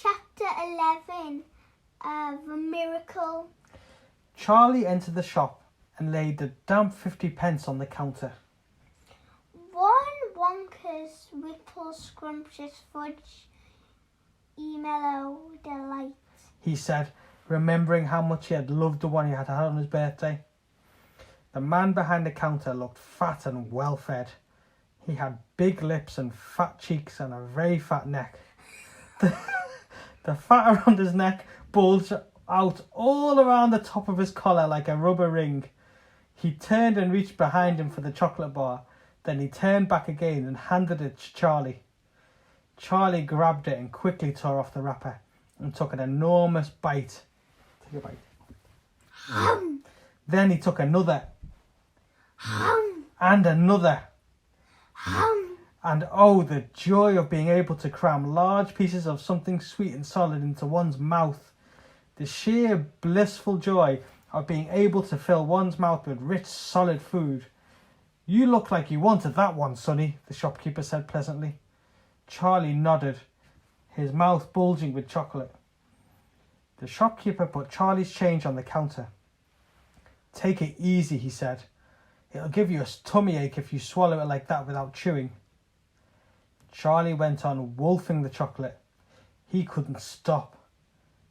Chapter 11, The Miracle. Charlie entered the shop and laid the damp 50p on the counter. One Wonka's Whipple Scrumptious Fudge Mellow Delight, he said, remembering how much he had loved the one he had had on his birthday. The man behind the counter looked fat and well fed. He had big lips and fat cheeks and a very fat neck. The fat around his neck bulged out all around the top of his collar like a rubber ring. He turned and reached behind him for the chocolate bar. Then he turned back again and handed it to Charlie. Charlie grabbed it and quickly tore off the wrapper and took an enormous bite. Take a bite. Then he took another. And another. And oh, the joy of being able to cram large pieces of something sweet and solid into one's mouth. The sheer blissful joy of being able to fill one's mouth with rich, solid food. You look like you wanted that one, Sonny, the shopkeeper said pleasantly. Charlie nodded, his mouth bulging with chocolate. The shopkeeper put Charlie's change on the counter. Take it easy, he said. It'll give you a tummy ache if you swallow it like that without chewing. Charlie went on wolfing the chocolate. He couldn't stop.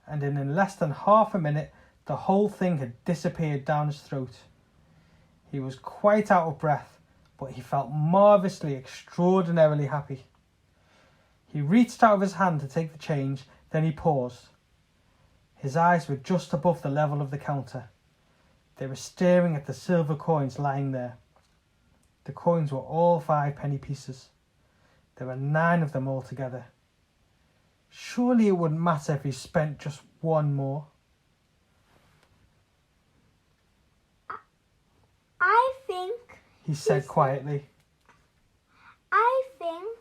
And in less than half a minute, the whole thing had disappeared down his throat. He was quite out of breath, but he felt marvellously, extraordinarily happy. He reached out of his hand to take the change, then he paused. His eyes were just above the level of the counter. They were staring at the silver coins lying there. The coins were all 5p pieces. There were 9 of them altogether. Surely it wouldn't matter if he spent just one more. I think, he said quietly. I think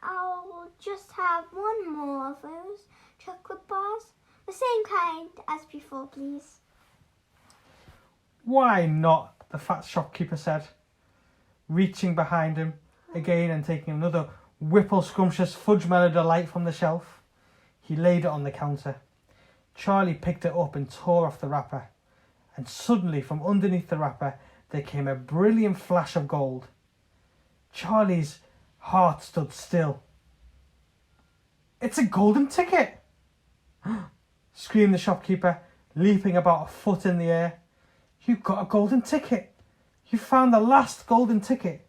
I'll just have one more of those chocolate bars. The same kind as before, please. Why not? The fat shopkeeper said, reaching behind him again and taking another Whipple Scrumptious Fudge Mellow Delight from the shelf. He laid it on the counter. Charlie picked it up and tore off the wrapper. And suddenly from underneath the wrapper there came a brilliant flash of gold. Charlie's heart stood still. It's a golden ticket! Screamed the shopkeeper, leaping about a foot in the air. You got a golden ticket. You found the last golden ticket.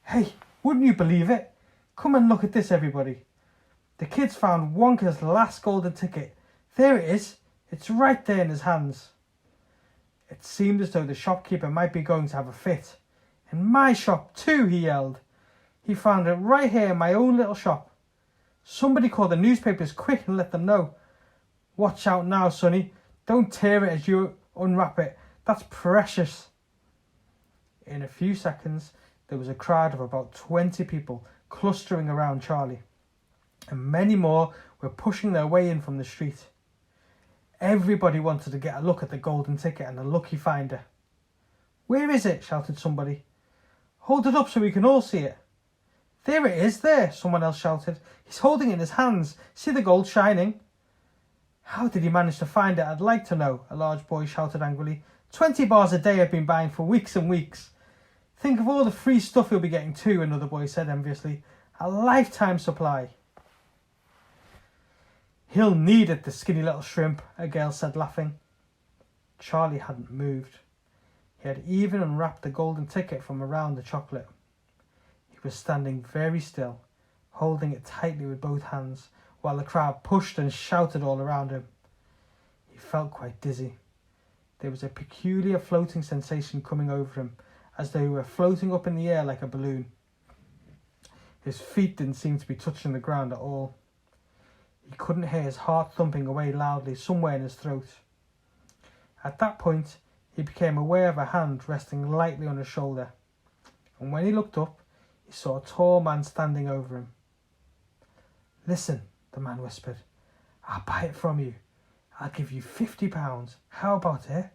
Hey, wouldn't you believe it? Come and look at this, everybody. The kids found Wonka's last golden ticket. There it is. It's right there in his hands. It seemed as though the shopkeeper might be going to have a fit. In my shop too, he yelled. He found it right here in my own little shop. Somebody call the newspapers quick and let them know. Watch out now, Sonny. Don't tear it as you unwrap it. That's precious. In a few seconds, there was a crowd of about 20 people clustering around Charlie, and many more were pushing their way in from the street. Everybody wanted to get a look at the golden ticket and the lucky finder. Where is it? Shouted somebody. Hold it up so we can all see it. There it is, there, someone else shouted. He's holding it in his hands. See the gold shining? How did he manage to find it? I'd like to know, a large boy shouted angrily. 20 bars a day I've been buying for weeks and weeks. Think of all the free stuff he'll be getting too, another boy said enviously. A lifetime supply. He'll need it, the skinny little shrimp, a girl said laughing. Charlie hadn't moved. He had even unwrapped the golden ticket from around the chocolate. He was standing very still, holding it tightly with both hands, while the crowd pushed and shouted all around him. He felt quite dizzy. There was a peculiar floating sensation coming over him, as though he were floating up in the air like a balloon. His feet didn't seem to be touching the ground at all. He couldn't hear his heart thumping away loudly somewhere in his throat. At that point, he became aware of a hand resting lightly on his shoulder, and when he looked up, he saw a tall man standing over him. Listen, the man whispered. I'll buy it from you. I'll give you £50. How about it?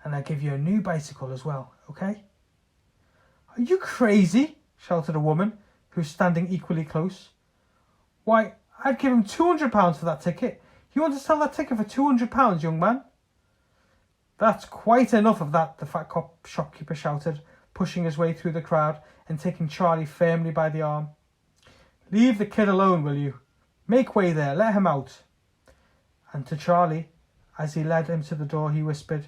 And I'll give you a new bicycle as well, okay? Are you crazy? Shouted a woman, who was standing equally close. Why, I'd give him £200 for that ticket. You want to sell that ticket for £200, young man? That's quite enough of that, the fat shopkeeper shouted, pushing his way through the crowd and taking Charlie firmly by the arm. Leave the kid alone, will you? Make way there, let him out. And to Charlie, as he led him to the door, he whispered,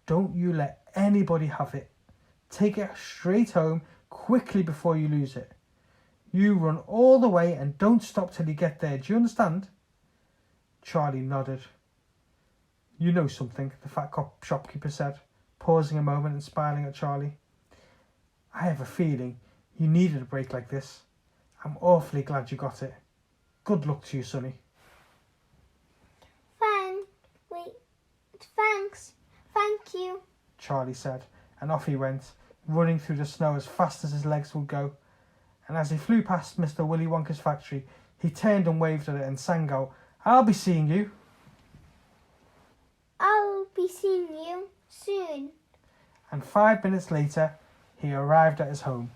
Don't you let anybody have it. Take it straight home quickly before you lose it. You run all the way and don't stop till you get there. Do you understand? Charlie nodded. You know something, the fat shopkeeper said, pausing a moment and smiling at Charlie. I have a feeling you needed a break like this. I'm awfully glad you got it. Good luck to you, Sonny. Thanks. Thank you, Charlie said, and off he went, running through the snow as fast as his legs would go. And as he flew past Mr. Willy Wonka's factory, he turned and waved at it and sang out, I'll be seeing you. I'll be seeing you soon. And 5 minutes later, he arrived at his home.